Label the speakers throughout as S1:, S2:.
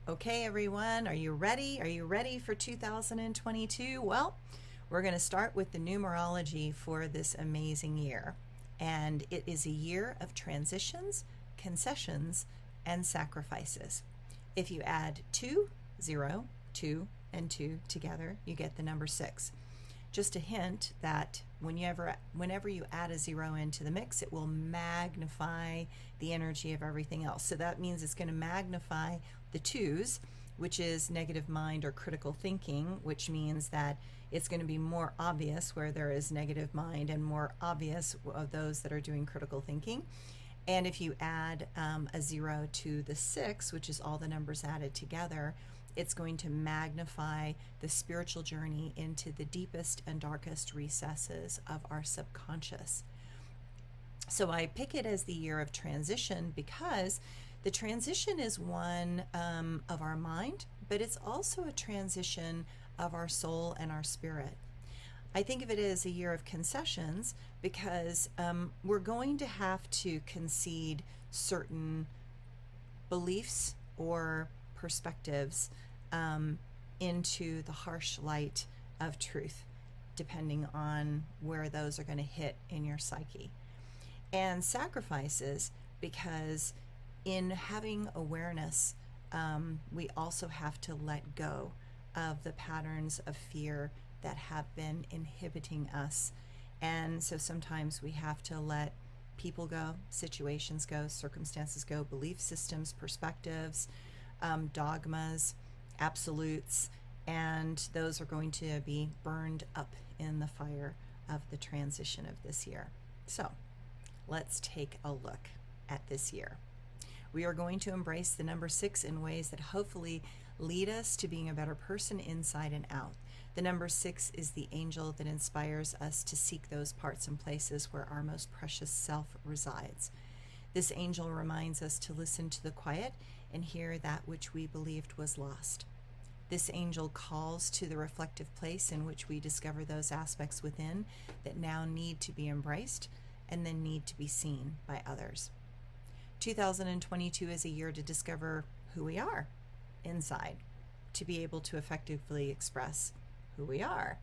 S1: Okay, everyone, are you ready? Are you ready for 2022? Well, we're going to start with the numerology for this amazing year. And it is a year of transitions, concessions, and sacrifices. If you add 2, 0, 2, and 2 together, you get the number 6. Just a hint that whenever you add a 0 into the mix, it will magnify the energy of everything else. So that means it's going to magnify the 2s, which is negative mind or critical thinking, which means that it's going to be more obvious where there is negative mind and more obvious of those that are doing critical thinking. And if you add a 0 to the 6, which is all the numbers added together, it's going to magnify the spiritual journey into the deepest and darkest recesses of our subconscious. So I pick it as the year of transition because the transition is one of our mind, but it's also a transition of our soul and our spirit. I think of it as a year of concessions because we're going to have to concede certain beliefs or perspectives into the harsh light of truth, depending on where those are going to hit in your psyche. And sacrifices, because in having awareness, we also have to let go of the patterns of fear that have been inhibiting us. And so sometimes we have to let people go, situations go, circumstances go, belief systems, perspectives, dogmas, absolutes, and those are going to be burned up in the fire of the transition of this year. So let's take a look at this year. We are going to embrace the number 6 in ways that hopefully lead us to being a better person inside and out. The number 6 is the angel that inspires us to seek those parts and places where our most precious self resides. This angel reminds us to listen to the quiet and hear that which we believed was lost. This angel calls to the reflective place in which we discover those aspects within that now need to be embraced and then need to be seen by others. 2022 is a year to discover who we are inside, to be able to effectively express who we are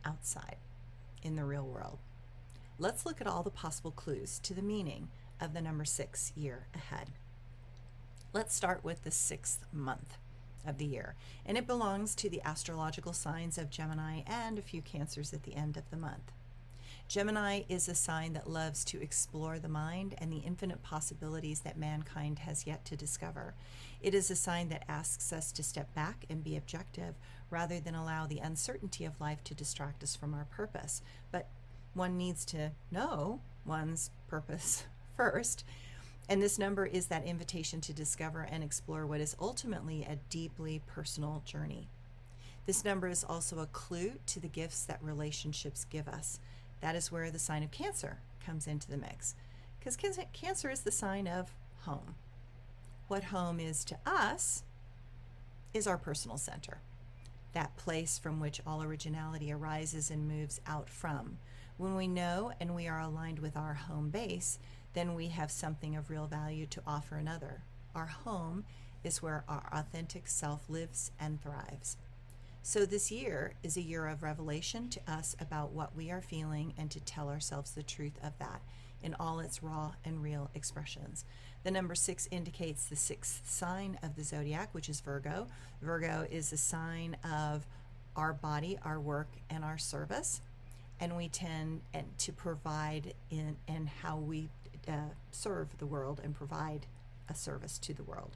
S1: outside in the real world. Let's look at all the possible clues to the meaning of the number 6 year ahead. Let's start with the 6th month of the year, and it belongs to the astrological signs of Gemini and a few Cancers at the end of the month. Gemini is a sign that loves to explore the mind and the infinite possibilities that mankind has yet to discover. It is a sign that asks us to step back and be objective rather than allow the uncertainty of life to distract us from our purpose. But one needs to know one's purpose first. And this number is that invitation to discover and explore what is ultimately a deeply personal journey. This number is also a clue to the gifts that relationships give us. That is where the sign of Cancer comes into the mix, because Cancer is the sign of home. What home is to us is our personal center, that place from which all originality arises and moves out from. When we know and we are aligned with our home base, then we have something of real value to offer another. Our home is where our authentic self lives and thrives. So this year is a year of revelation to us about what we are feeling and to tell ourselves the truth of that in all its raw and real expressions. The number 6 indicates the 6th sign of the zodiac, which is Virgo. Virgo is a sign of our body, our work, and our service. And we tend to provide in how we serve the world and provide a service to the world.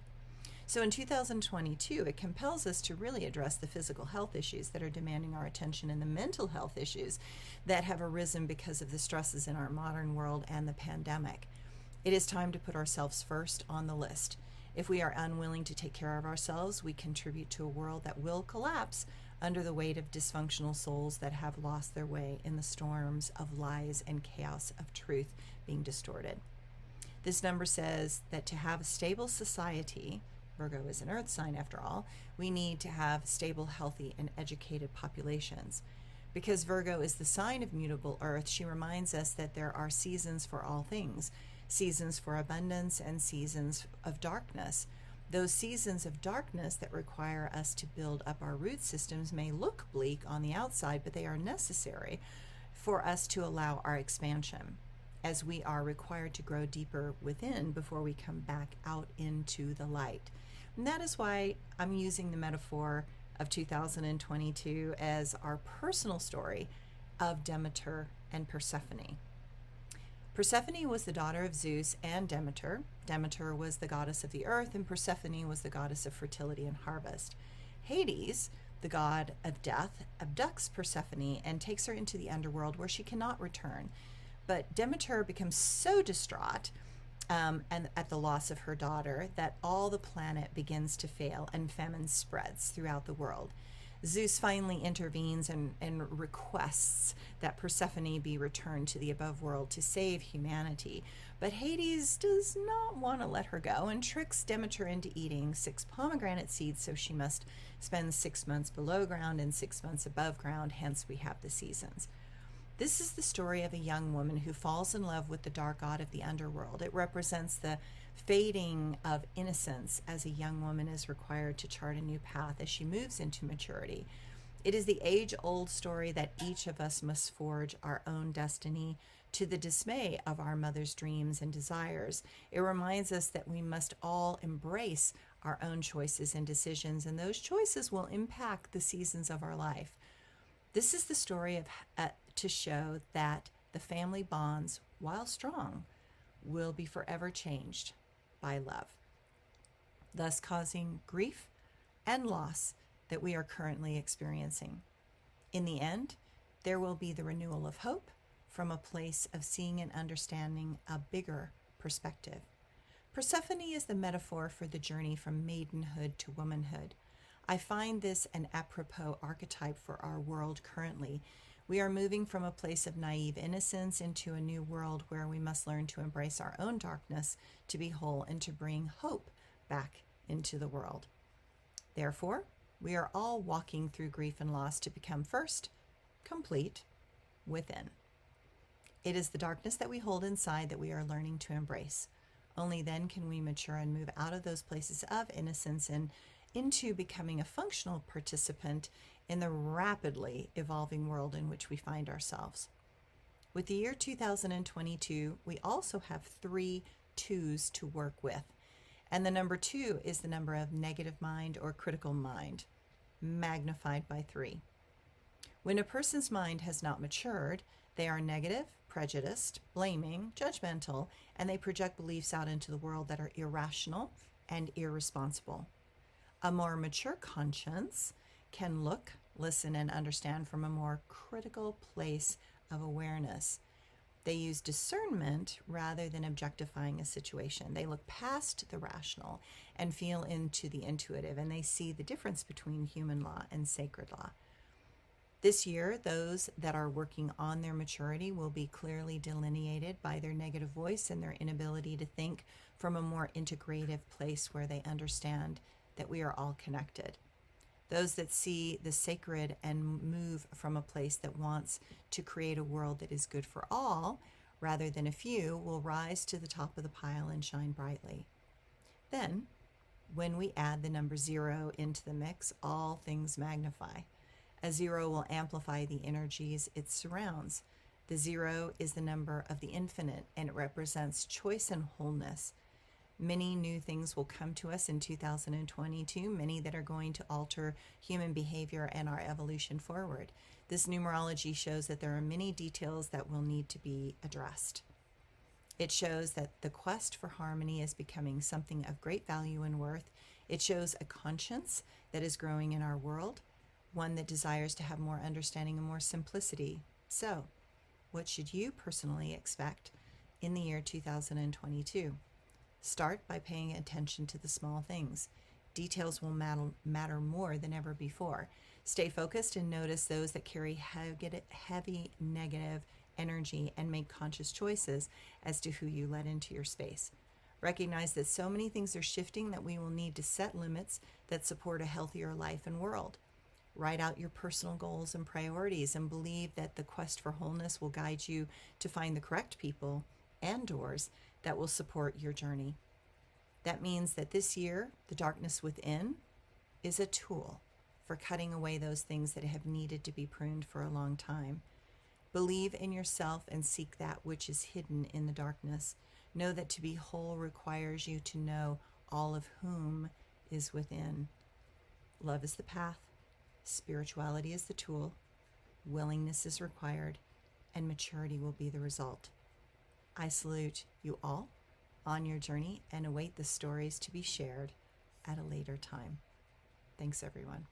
S1: So in 2022, it compels us to really address the physical health issues that are demanding our attention and the mental health issues that have arisen because of the stresses in our modern world and the pandemic. It is time to put ourselves first on the list. If we are unwilling to take care of ourselves, we contribute to a world that will collapse under the weight of dysfunctional souls that have lost their way in the storms of lies and chaos of truth being distorted. This number says that to have a stable society, Virgo is an earth sign after all, we need to have stable, healthy, and educated populations. Because Virgo is the sign of mutable earth, she reminds us that there are seasons for all things, seasons for abundance and seasons of darkness. Those seasons of darkness that require us to build up our root systems may look bleak on the outside, but they are necessary for us to allow our expansion, as we are required to grow deeper within before we come back out into the light. And that is why I'm using the metaphor of 2022 as our personal story of Demeter and Persephone. Persephone was the daughter of Zeus and Demeter. Demeter was the goddess of the earth, and Persephone was the goddess of fertility and harvest. Hades, the god of death, abducts Persephone and takes her into the underworld where she cannot return. But Demeter becomes so distraught and at the loss of her daughter that all the planet begins to fail and famine spreads throughout the world. Zeus finally intervenes and requests that Persephone be returned to the above world to save humanity. But Hades does not want to let her go and tricks Demeter into eating 6 pomegranate seeds, so she must spend 6 months below ground and 6 months above ground, hence we have the seasons. This is the story of a young woman who falls in love with the dark god of the underworld. It represents the fading of innocence as a young woman is required to chart a new path as she moves into maturity. It is the age-old story that each of us must forge our own destiny to the dismay of our mother's dreams and desires. It reminds us that we must all embrace our own choices and decisions, and those choices will impact the seasons of our life. This is the story of to show that the family bonds, while strong, will be forever changed by love, thus causing grief and loss that we are currently experiencing. In the end, there will be the renewal of hope from a place of seeing and understanding a bigger perspective. Persephone is the metaphor for the journey from maidenhood to womanhood. I find this an apropos archetype for our world currently. We are moving from a place of naive innocence into a new world where we must learn to embrace our own darkness, to be whole, and to bring hope back into the world. Therefore, we are all walking through grief and loss to become first complete within. It is the darkness that we hold inside that we are learning to embrace. Only then can we mature and move out of those places of innocence and into becoming a functional participant in the rapidly evolving world in which we find ourselves. With the year 2022, we also have 3 2s to work with. And the number 2 is the number of negative mind or critical mind, magnified by 3. When a person's mind has not matured, they are negative, prejudiced, blaming, judgmental, and they project beliefs out into the world that are irrational and irresponsible. A more mature conscience can look, listen, and understand from a more critical place of awareness. They use discernment rather than objectifying a situation. They look past the rational and feel into the intuitive, and they see the difference between human law and sacred law. This year, those that are working on their maturity will be clearly delineated by their negative voice and their inability to think from a more integrative place where they understand that we are all connected. Those that see the sacred and move from a place that wants to create a world that is good for all rather than a few will rise to the top of the pile and shine brightly. Then, when we add the number 0 into the mix, all things magnify. A 0 will amplify the energies it surrounds. The 0 is the number of the infinite, and it represents choice and wholeness. Many new things will come to us in 2022, many that are going to alter human behavior and our evolution forward. This numerology shows that there are many details that will need to be addressed. It shows that the quest for harmony is becoming something of great value and worth. It shows a conscience that is growing in our world, one that desires to have more understanding and more simplicity. So, what should you personally expect in the year 2022? Start by paying attention to the small things. Details will matter more than ever before. Stay focused and notice those that carry heavy negative energy and make conscious choices as to who you let into your space. Recognize that so many things are shifting that we will need to set limits that support a healthier life and world. Write out your personal goals and priorities and believe that the quest for wholeness will guide you to find the correct people and doors that will support your journey. That means that this year, the darkness within is a tool for cutting away those things that have needed to be pruned for a long time. Believe in yourself and seek that which is hidden in the darkness. Know that to be whole requires you to know all of whom is within. Love is the path, spirituality is the tool, willingness is required, and maturity will be the result. I salute you all on your journey and await the stories to be shared at a later time. Thanks, everyone.